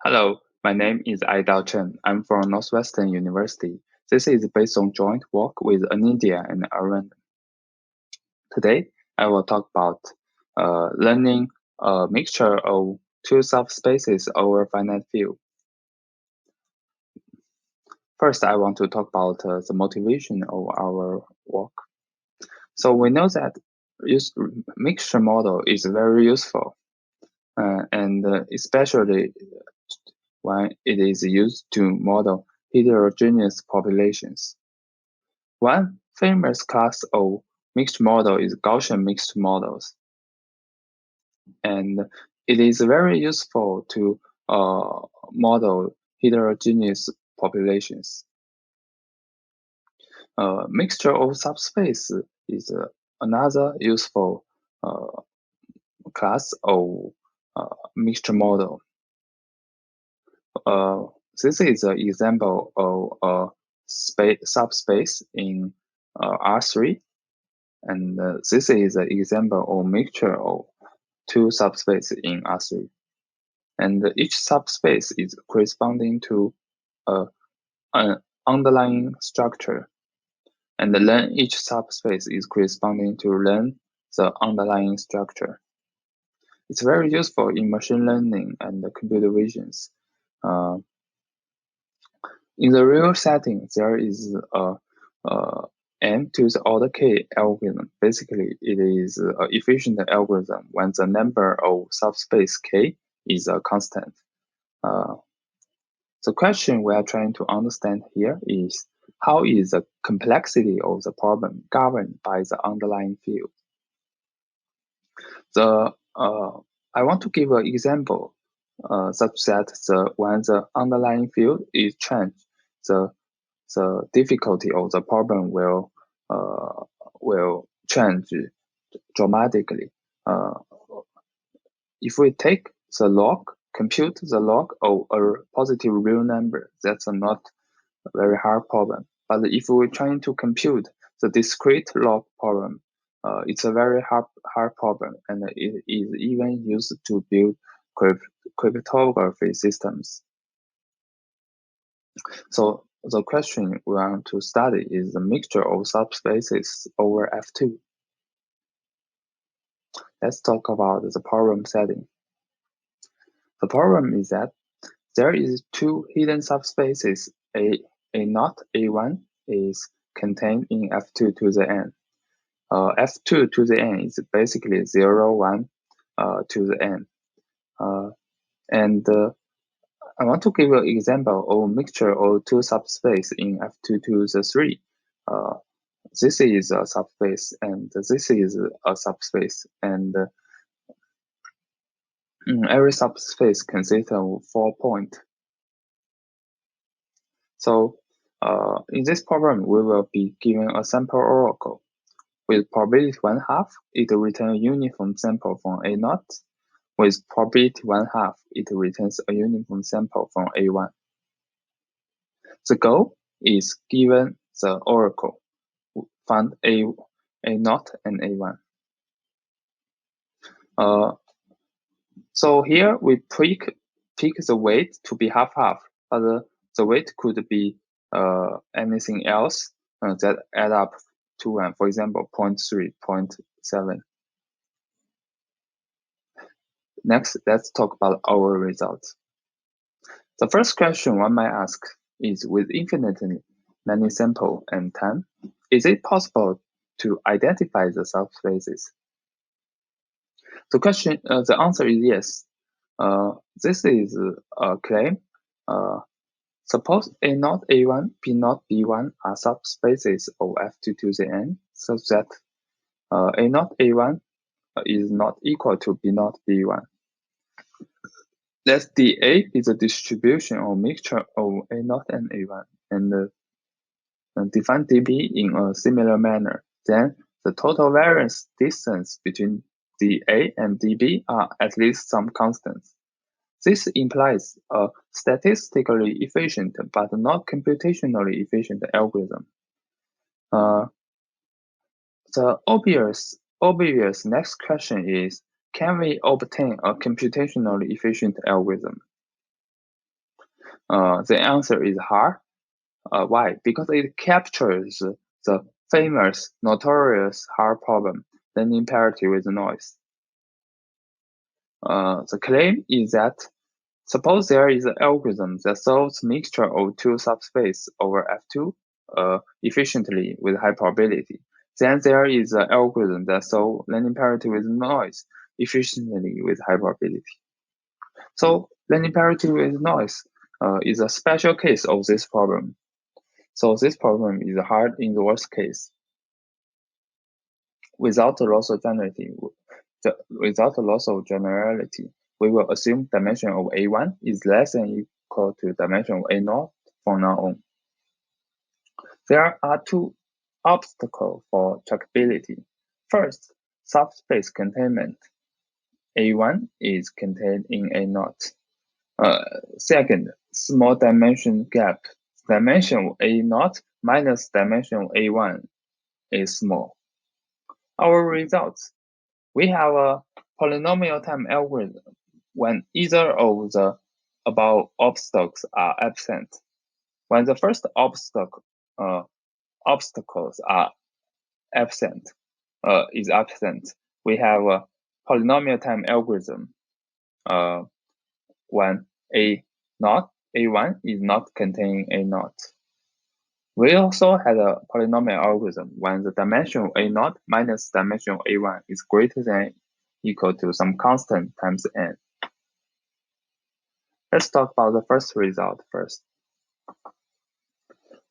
Hello, my name is Aidao Chen. I'm from Northwestern University. This is based on joint work with Anindya and Aravindan. Today, I will talk about learning a mixture of two subspaces over finite field. First, I want to talk about the motivation of our work. So we know that mixture model is very useful, and especially when it is used to model heterogeneous populations. One famous class of mixed model is Gaussian mixed models, and it is very useful to model heterogeneous populations. Mixture of subspace is another useful class of mixture model. This is an example of a subspace in R3, and this is an example of mixture of two subspaces in R3. And each subspace is corresponding to an underlying structure. And then each subspace is corresponding to then the underlying structure. It's very useful in machine learning and computer visions. In the real setting, there is a n to the order k algorithm. Basically, it is an efficient algorithm when the number of subspace k is a constant. The question we are trying to understand here is how is the complexity of the problem governed by the underlying field? I want to give an example such that when the underlying field is changed, the difficulty of the problem will change dramatically. If we take the log, compute the log of a positive real number, that's not a very hard problem. But if we're trying to compute the discrete log problem, it's a very hard problem, and it is even used to build cryptography systems. So the question we want to study is the mixture of subspaces over F2. Let's talk about the problem setting. The problem is that there is two hidden subspaces. A0, A1 is contained in F2 to the n. F2 to the n is basically 0, 1 to the n. And I want to give an example of a mixture of two subspace in F2 to the 3. This is a subspace, and this is a subspace, and every subspace consists of 4 points. So in this problem, we will be given a sample oracle. With probability 1/2, it returns a uniform sample from A0. With probability 1/2, it returns a uniform sample from A1. The goal is given the oracle, find A0 and A1. So here we pick the weight to be 1/2, but the weight could be anything else that add up to 1, for example, 0.3, 0.7. Next, let's talk about our results. The first question one might ask is, with infinitely many samples and time, is it possible to identify the subspaces? The answer is yes. This is a claim. Suppose A0, A1, B0, B1 are subspaces of F2 to the n, such that A0, A1 is not equal to B0, B1. Let dA be the distribution or mixture of A0 and A1, and define dB in a similar manner. Then the total variance distance between dA and dB are at least some constants. This implies a statistically efficient but not computationally efficient algorithm. The obvious next question is, can we obtain a computationally efficient algorithm? The answer is hard. Why? Because it captures the famous, notorious hard problem, learning parity with noise. The claim is that suppose there is an algorithm that solves mixture of two subspace over F2 efficiently with high probability. Then there is an algorithm that solves learning parity with noise efficiently with high probability. So learning parity with noise is a special case of this problem. So this problem is hard in the worst case. Without the loss of generality, we will assume dimension of A1 is less than equal to dimension of A0 from now on. There are two obstacles for checkability. First, subspace containment. A1 is contained in A0. Second, small dimension gap. Dimension of A0 minus dimension of A1 is small. Our results. We have a polynomial time algorithm when either of the above obstacles are absent. When the first obstacles are absent, we have a polynomial time algorithm when A1 is not containing A0. We also had a polynomial algorithm when the dimension of A0 minus dimension of A1 is greater than equal to some constant times n. Let's talk about the first result first.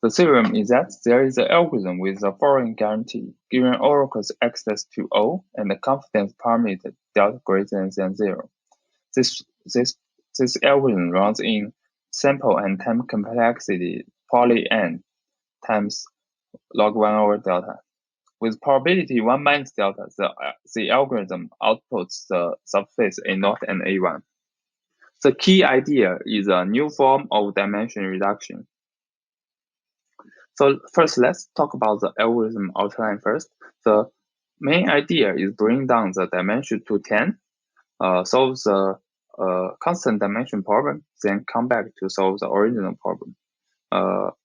The theorem is that there is an algorithm with the following guarantee. Given O occurs access to O and the confidence parameter delta greater than 0. This algorithm runs in sample and time complexity poly n times log 1 over delta. With probability 1 minus delta, the algorithm outputs the subspace A0 and A1. The key idea is a new form of dimension reduction. So first, let's talk about the algorithm outline first. The main idea is bring down the dimension to 10, solve the constant dimension problem, then come back to solve the original problem.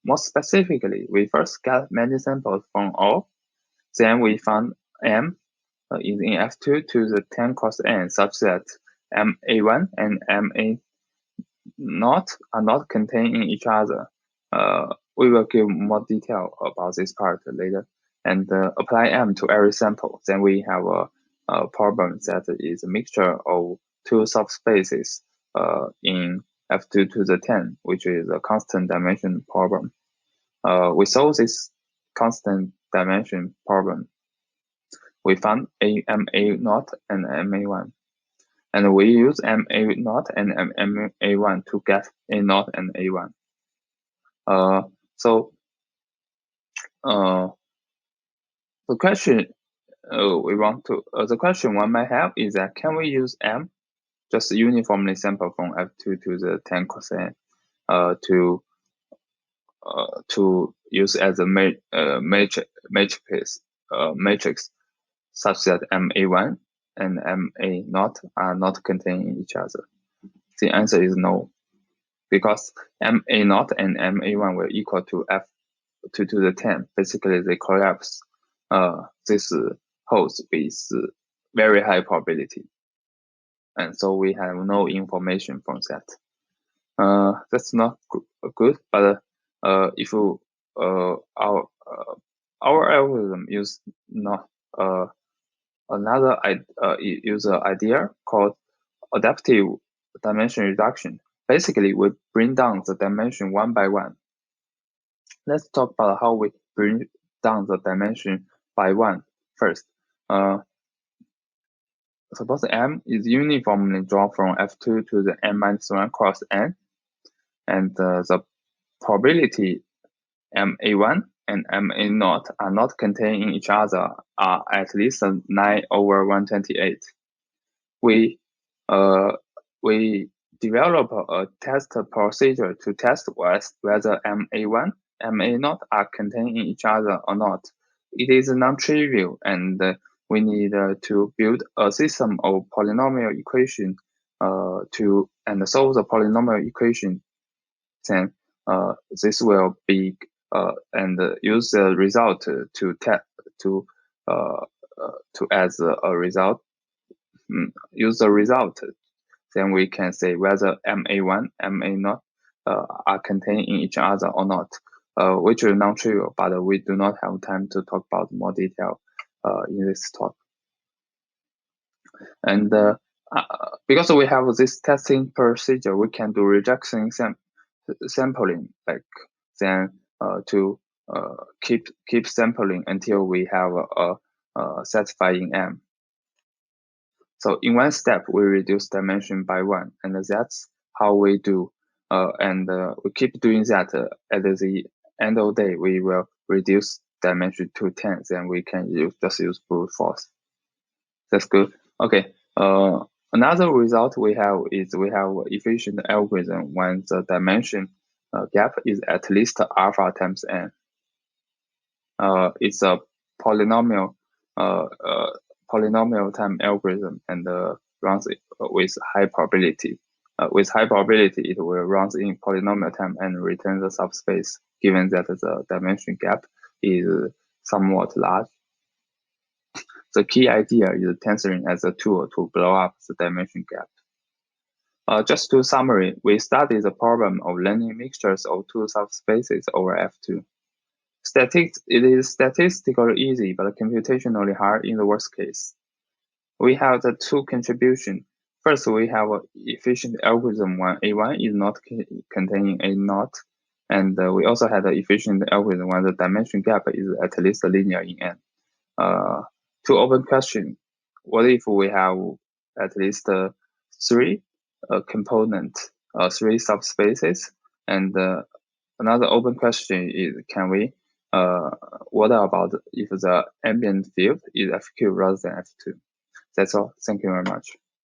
More specifically, we first get many samples from O, then we found M is in F2 to the 10 cos n such that MA1 and MA0 are not contained in each other. We will give more detail about this part later and apply M to every sample. Then we have a problem that is a mixture of two subspaces in F2 to the 10, which is a constant dimension problem. We solve this constant dimension problem. We found MA0 and MA1. And we use MA0 and MA1 to get A0 and A1. The question the question one might have is that can we use M, just uniformly sample from F2 to the 10 cos n, to use as a matrix such that MA1 and MA0 are not contained in each other? The answer is no, because MA0 and MA1 were equal to F2 to the 10. Basically, they collapse. This holds with very high probability. And so we have no information from that. That's not good, but if our algorithm use another user idea called adaptive dimension reduction. Basically, we bring down the dimension one by one. Let's talk about how we bring down the dimension by one first. Suppose M is uniformly drawn from F2 to the n-1 cross n, and the probability MA1 and MA0 are not contained in each other are at least 9 over 128. We develop a test procedure to test whether MA1 and MA0 are contained in each other or not. It is non-trivial, and we need to build a system of polynomial equation and solve the polynomial equation. then this will be and use the result to as a result. Use the result, then we can say whether MA1, MA0 are contained in each other or not, which is non-trivial, but we do not have time to talk about more detail in this talk. And because we have this testing procedure, we can do rejection sampling, like then to keep sampling until we have a satisfying M. So in one step, we reduce dimension by 1, and that's how we do. And we keep doing that. At the end of the day, we will reduce dimension to 10. Then we can just use brute force. That's good. Okay. Another result we have is we have efficient algorithm when the dimension gap is at least alpha times n. It's a polynomial time algorithm and runs with high probability. With high probability, it will run in polynomial time and return the subspace, given that the dimension gap is somewhat large. The key idea is tensoring as a tool to blow up the dimension gap. Just to summary, we studied the problem of learning mixtures of two subspaces over F2. It is statistically easy, but computationally hard in the worst case. We have the two contributions. First, we have an efficient algorithm when A1 is not containing A0, and we also had an efficient algorithm when the dimension gap is at least linear in N. Two open questions. What if we have at least three components, three subspaces? And another open question is, can we what about if the ambient field is FQ rather than F2? That's all. Thank you very much.